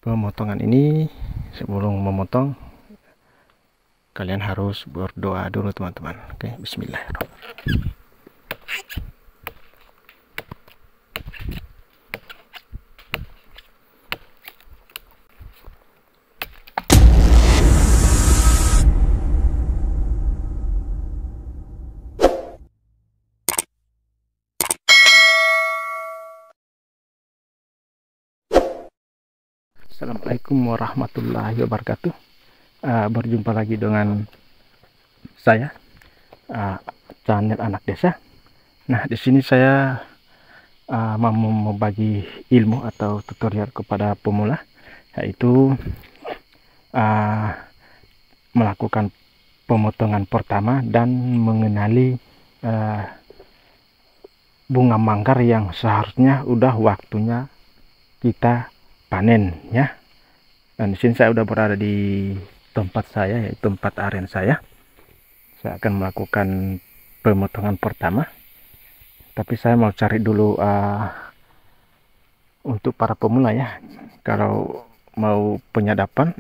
pemotongan ini, sebelum memotong kalian harus berdoa dulu teman-teman. Oke, bismillahirrahmanirrahim. Assalamualaikum warahmatullahi wabarakatuh. Berjumpa lagi dengan saya, channel Anak Desa. Nah, di sini saya mau membagi ilmu atau tutorial kepada pemula, yaitu melakukan pemotongan pertama dan mengenali bunga manggar yang seharusnya udah waktunya kita panen ya. Dan di sini saya udah berada di tempat saya, yaitu tempat aren saya. Saya akan melakukan pemotongan pertama, tapi saya mau cari dulu untuk para pemula ya. Kalau mau penyadapan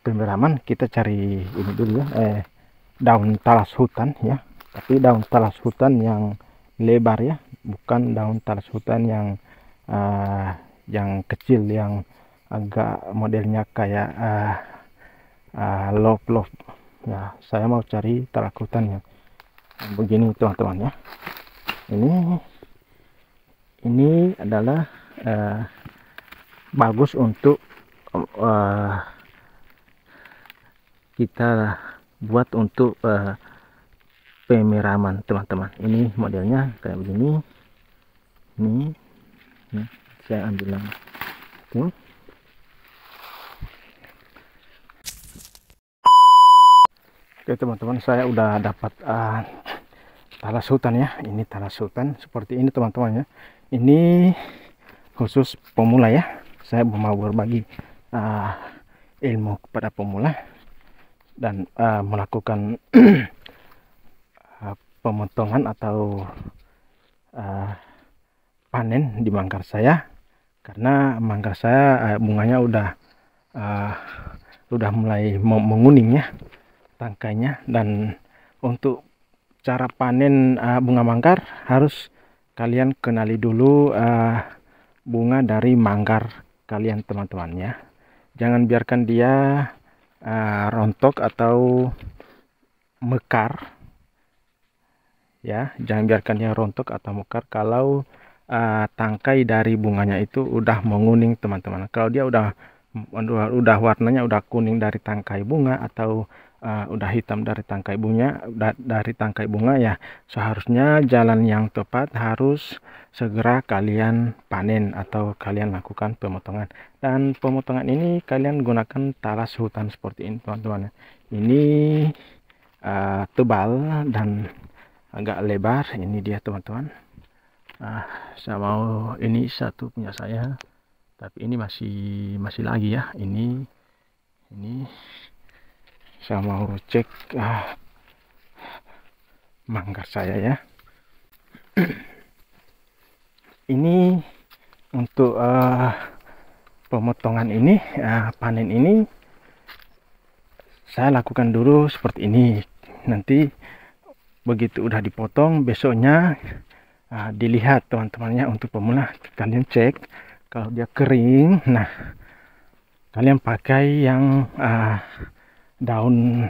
pemiraman, kita cari ini dulu ya, daun talas hutan ya, tapi daun talas hutan yang lebar ya, bukan daun talas hutan yang kecil, yang agak modelnya kayak love ya. Saya mau cari talas hutan yang begini teman-teman ya. Ini adalah bagus untuk kita buat untuk pemiraman teman-teman. Ini modelnya kayak begini. Ini ya, saya ambil yang itu. Oke teman-teman, saya udah dapat talas hutan ya. Ini talas hutan seperti ini teman-teman ya. Ini khusus pemula ya. Saya mau berbagi ilmu kepada pemula dan melakukan pemotongan atau panen di manggar saya, karena manggar saya bunganya udah mulai menguning ya tangkainya. Dan untuk cara panen bunga manggar harus kalian kenali dulu bunga dari manggar kalian teman-teman ya. Jangan biarkan dia rontok atau mekar ya, jangan biarkan dia rontok atau mekar kalau tangkai dari bunganya itu udah menguning teman-teman. Kalau dia udah warnanya udah kuning dari tangkai bunga atau udah hitam dari tangkai bunga ya, seharusnya jalan yang tepat harus segera kalian panen atau kalian lakukan pemotongan. Dan pemotongan ini kalian gunakan talas hutan seperti ini teman-teman. Ini tebal dan agak lebar. Ini dia teman-teman. Saya mau, ini satu punya saya, tapi ini masih lagi ya. Ini saya mau cek manggar saya ya. Ini untuk pemotongan ini, panen ini saya lakukan dulu seperti ini. Nanti begitu udah dipotong, besoknya dilihat teman-temannya. Untuk pemula kalian cek kalau dia kering, nah kalian pakai yang daun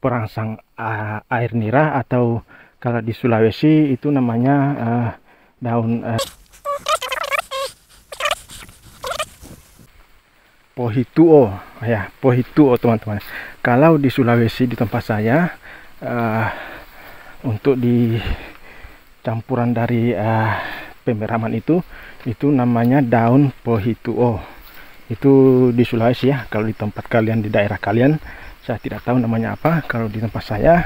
perangsang air nira, atau kalau di Sulawesi itu namanya daun pohituo ya, pohituo teman-teman. Kalau di Sulawesi di tempat saya untuk di campuran dari pemiraman itu namanya daun pohituo. Itu di Sulawesi ya. Kalau di tempat kalian, di daerah kalian, saya tidak tahu namanya apa. Kalau di tempat saya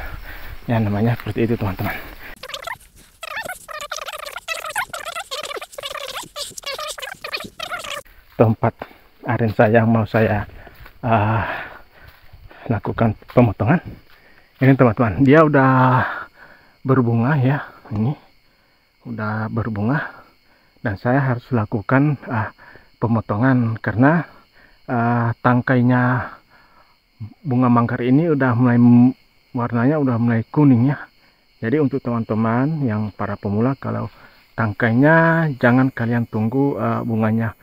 ya namanya seperti itu teman-teman. Tempat aren saya mau saya lakukan pemotongan ini teman-teman. Dia udah berbunga ya, ini udah berbunga, dan saya harus lakukan pemotongan karena tangkainya bunga manggar ini udah mulai warnanya udah mulai kuning ya. Jadi untuk teman-teman yang para pemula, kalau tangkainya jangan kalian tunggu bunganya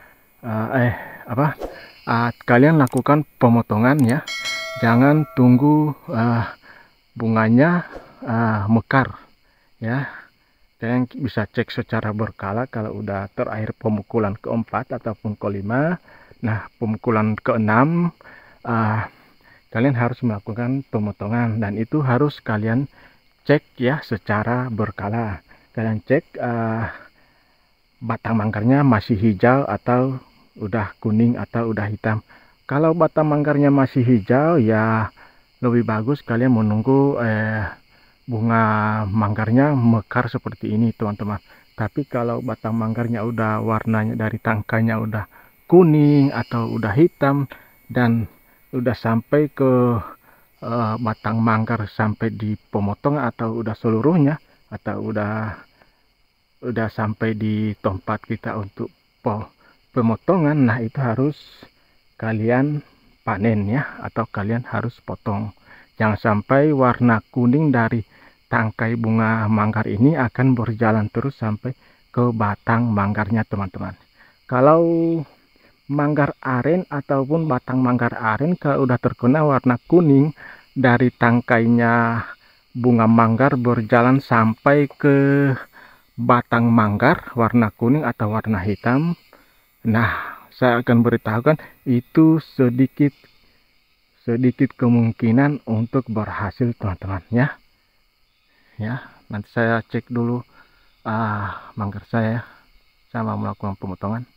kalian lakukan pemotongan ya. Jangan tunggu bunganya mekar ya. Kalian bisa cek secara berkala kalau udah terakhir pemukulan keempat ataupun kelima. Nah, pemukulan keenam kalian harus melakukan pemotongan, dan itu harus kalian cek ya secara berkala. Kalian cek batang manggarnya masih hijau atau udah kuning atau udah hitam. Kalau batang manggarnya masih hijau ya lebih bagus kalian menunggu bunga manggarnya mekar seperti ini teman-teman. Tapi kalau batang manggarnya udah warnanya dari tangkainya udah kuning atau udah hitam dan udah sampai ke batang manggar sampai di pemotongan atau udah seluruhnya atau udah sampai di tempat kita untuk pemotongan, nah itu harus kalian panen ya, atau kalian harus potong. Jangan sampai warna kuning dari tangkai bunga manggar ini akan berjalan terus sampai ke batang manggarnya teman-teman. Kalau manggar aren ataupun batang manggar aren kalau udah terkena warna kuning dari tangkainya bunga manggar berjalan sampai ke batang manggar warna kuning atau warna hitam, nah saya akan beritahukan itu sedikit kemungkinan untuk berhasil teman-teman ya. Nanti saya cek dulu manggar saya sama melakukan pemotongan.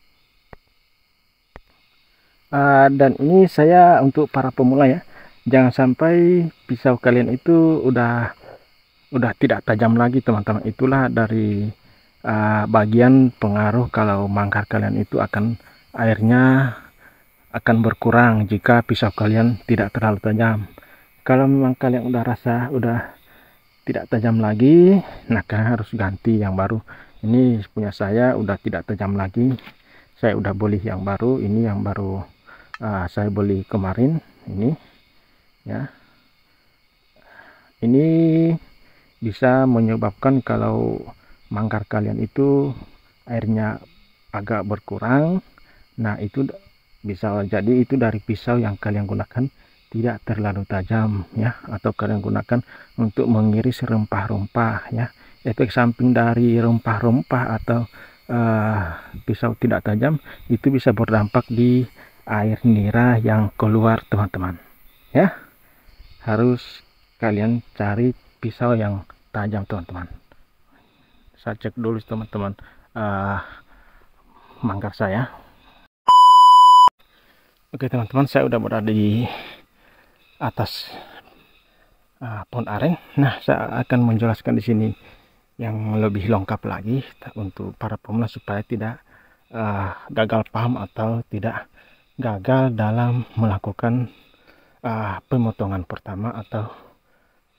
Dan ini saya untuk para pemula ya, jangan sampai pisau kalian itu udah tidak tajam lagi teman-teman. Itulah dari bagian pengaruh kalau manggar kalian itu airnya akan berkurang jika pisau kalian tidak terlalu tajam. Kalau memang kalian udah rasa udah tidak tajam lagi, nah kalian harus ganti yang baru. Ini punya saya udah tidak tajam lagi, saya udah beli yang baru. Ini yang baru saya beli kemarin ini ya. Ini bisa menyebabkan kalau manggar kalian itu airnya agak berkurang, nah itu bisa jadi itu dari pisau yang kalian gunakan tidak terlalu tajam ya, atau kalian gunakan untuk mengiris rempah-rempah ya. Efek samping dari rempah-rempah atau pisau tidak tajam itu bisa berdampak di air nira yang keluar teman-teman ya. Harus kalian cari pisau yang tajam teman-teman. Saya cek dulu teman-teman manggar saya. Oke teman-teman, saya udah berada di atas pohon aren. Nah, saya akan menjelaskan di sini yang lebih lengkap lagi untuk para pemula supaya tidak gagal paham atau tidak gagal dalam melakukan pemotongan pertama atau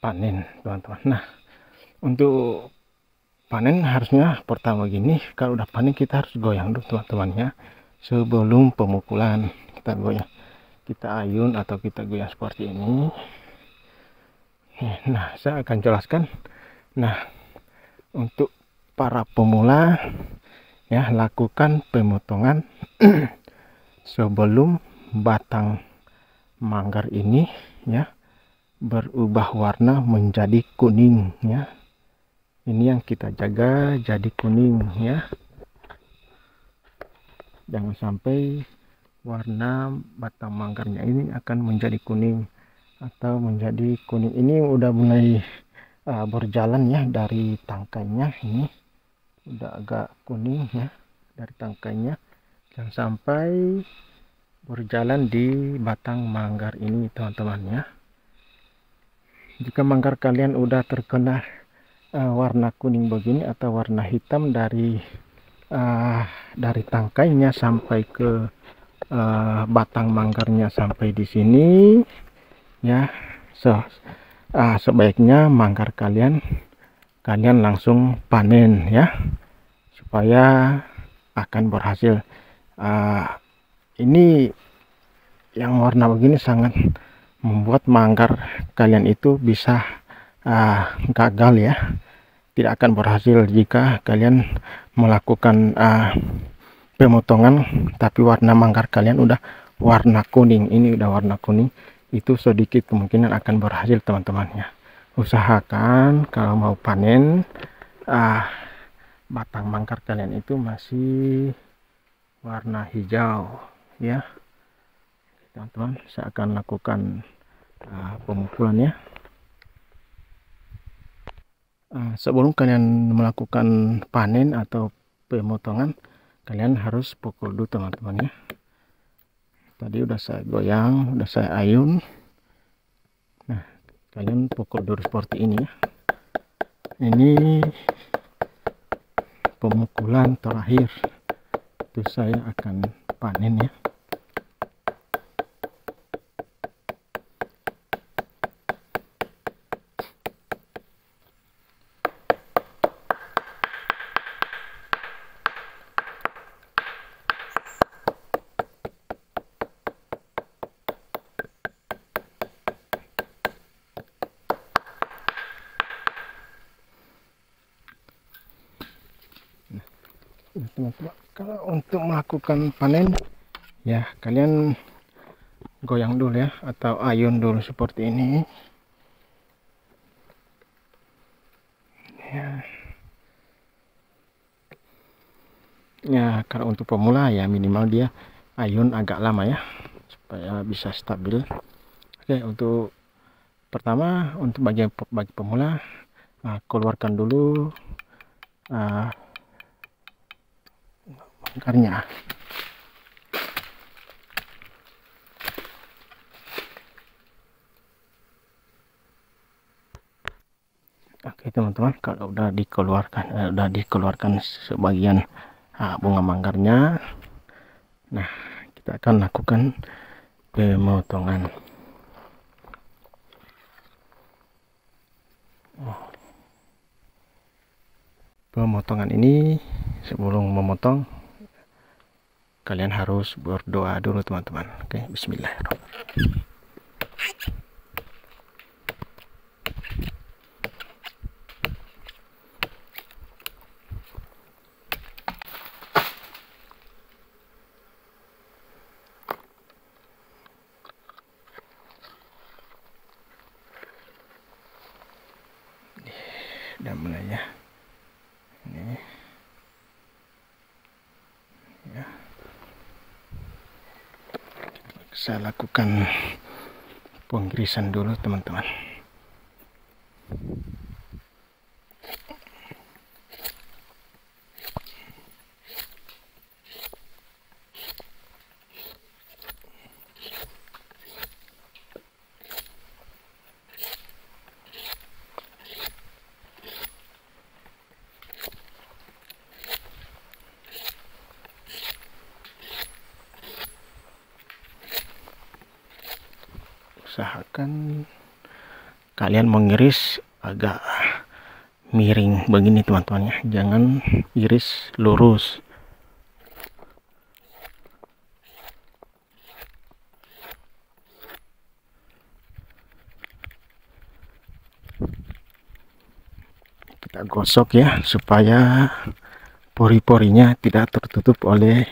panen teman-teman. Nah, untuk panen harusnya pertama gini, kalau udah panen kita harus goyang dulu teman-temannya sebelum pemukulan. Kita goyang, kita ayun atau kita goyang seperti ini. Nah, saya akan jelaskan. Nah, untuk para pemula ya, lakukan pemotongan sebelum batang manggar ini ya berubah warna menjadi kuning ya. Ini yang kita jaga jadi kuning ya. Jangan sampai warna batang manggarnya ini akan menjadi kuning atau menjadi kuning. Ini udah mulai berjalan ya dari tangkainya, ini udah agak kuning ya dari tangkainya. Jangan sampai berjalan di batang manggar ini teman-teman ya. Jika manggar kalian udah terkena warna kuning begini atau warna hitam dari tangkainya sampai ke batang manggarnya sampai di sini ya, sebaiknya manggar kalian langsung panen ya, supaya akan berhasil. Ini yang warna begini sangat membuat manggar kalian itu bisa gagal ya, tidak akan berhasil jika kalian melakukan pemotongan tapi warna manggar kalian udah warna kuning. Ini udah warna kuning, itu sedikit kemungkinan akan berhasil teman-temannya. Usahakan kalau mau panen batang manggar kalian itu masih warna hijau ya teman-teman. Saya akan lakukan pemukulan ya. Sebelum kalian melakukan panen atau pemotongan, kalian harus pukul dulu teman-teman ya. Tadi udah saya goyang, udah saya ayun. Nah, kalian pukul dulu seperti ini ya. Ini pemukulan terakhir, itu saya akan panen ya. Teman-teman, kalau untuk melakukan panen ya kalian goyang dulu ya, atau ayun dulu seperti ini ya. Kalau untuk pemula ya minimal dia ayun agak lama ya, supaya bisa stabil. Oke, untuk pertama, untuk bagi pemula, keluarkan dulu manggarnya. Oke teman-teman, kalau udah dikeluarkan sebagian bunga manggarnya, nah kita akan lakukan pemotongan. Pemotongan ini, sebelum memotong kalian harus berdoa dulu teman-teman. Oke, bismillahirrahmanirrahim. Dan mulai ya. Ini ya. Saya lakukan pengirisan dulu teman-teman. Usahakan kalian mengiris agak miring begini teman-teman ya, jangan iris lurus. Kita gosok ya, supaya pori-porinya tidak tertutup oleh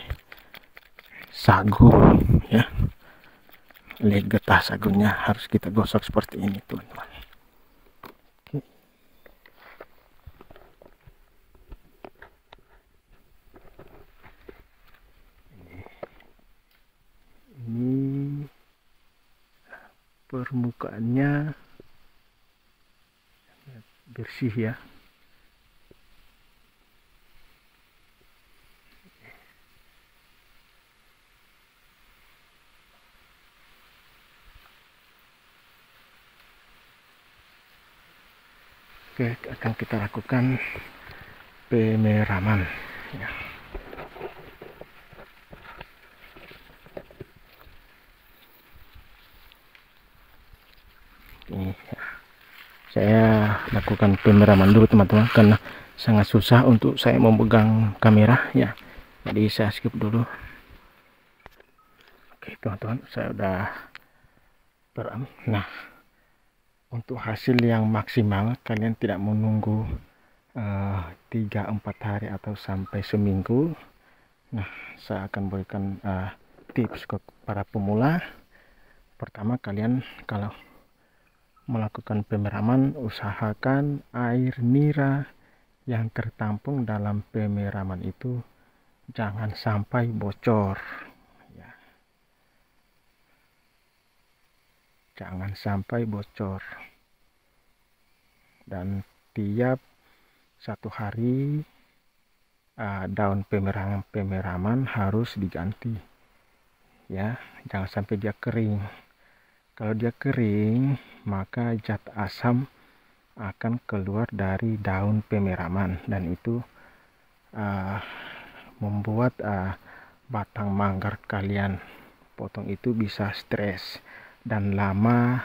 sagu ya. Oleh getah sagunya harus kita gosok seperti ini teman-teman. Ini permukaannya bersih ya. Oke, akan kita lakukan pemeraman ya. Ini ya. Saya lakukan pemeraman dulu teman-teman, karena sangat susah untuk saya memegang kamera ya, jadi saya skip dulu. Oke teman-teman, saya udah beram. Nah, untuk hasil yang maksimal kalian tidak menunggu 3-4 hari atau sampai seminggu. Nah, saya akan berikan tips ke para pemula. Pertama, kalian kalau melakukan pemeraman, usahakan air nira yang tertampung dalam pemeraman itu jangan sampai bocor ya. Jangan sampai bocor, dan tiap 1 hari daun pemeraman harus diganti ya, jangan sampai dia kering. Kalau dia kering, maka zat asam akan keluar dari daun pemeraman, dan itu membuat batang manggar kalian potong itu bisa stres, dan lama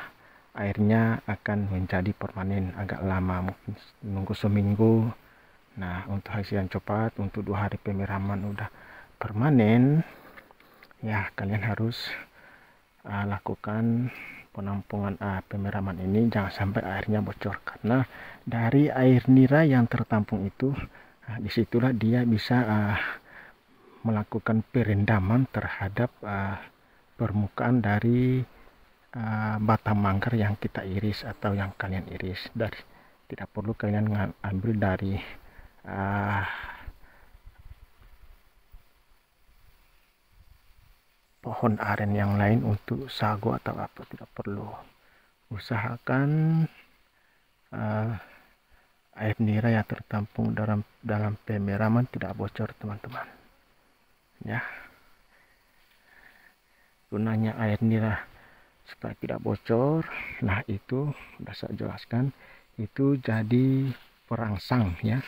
airnya akan menjadi permanen, agak lama, mungkin nunggu seminggu. Nah, untuk hasil yang cepat, untuk 2 hari pemeraman udah permanen ya, kalian harus lakukan penampungan pemeraman ini, jangan sampai airnya bocor, karena dari air nira yang tertampung itu disitulah dia bisa melakukan perendaman terhadap permukaan dari batang manggar yang kita iris atau yang kalian iris. Dan tidak perlu kalian ambil dari pohon aren yang lain untuk sagu atau apa, tidak perlu. Usahakan air nira yang tertampung dalam pemeraman tidak bocor teman-teman ya. Gunanya air nira supaya tidak bocor, nah itu sudah saya jelaskan, itu jadi perangsang ya.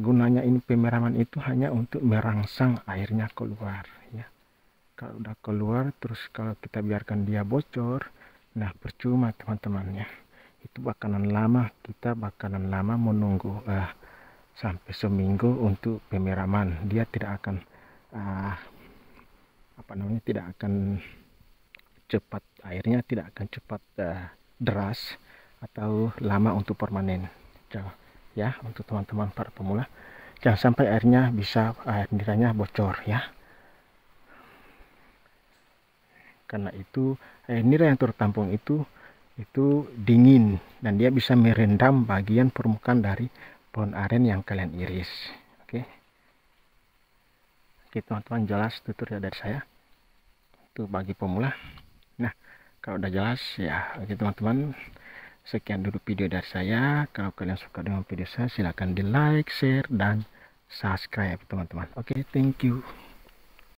Gunanya ini pemeraman itu hanya untuk merangsang airnya keluar ya. Kalau udah keluar terus kalau kita biarkan dia bocor, nah percuma teman-teman ya. Itu kita bakalan lama menunggu sampai seminggu untuk pemeraman. Dia tidak akan tidak akan cepat, airnya tidak akan cepat deras atau lama untuk permanen ya. Untuk teman-teman para pemula, jangan sampai air niranya bocor ya, karena itu air nira yang tertampung itu dingin dan dia bisa merendam bagian permukaan dari pohon aren yang kalian iris. Oke teman-teman, jelas tutorial dari saya itu bagi pemula. Nah, kalau udah jelas ya, oke teman-teman, sekian dulu video dari saya. Kalau kalian suka dengan video saya, silahkan di like, share, dan subscribe teman-teman. Oke, thank you.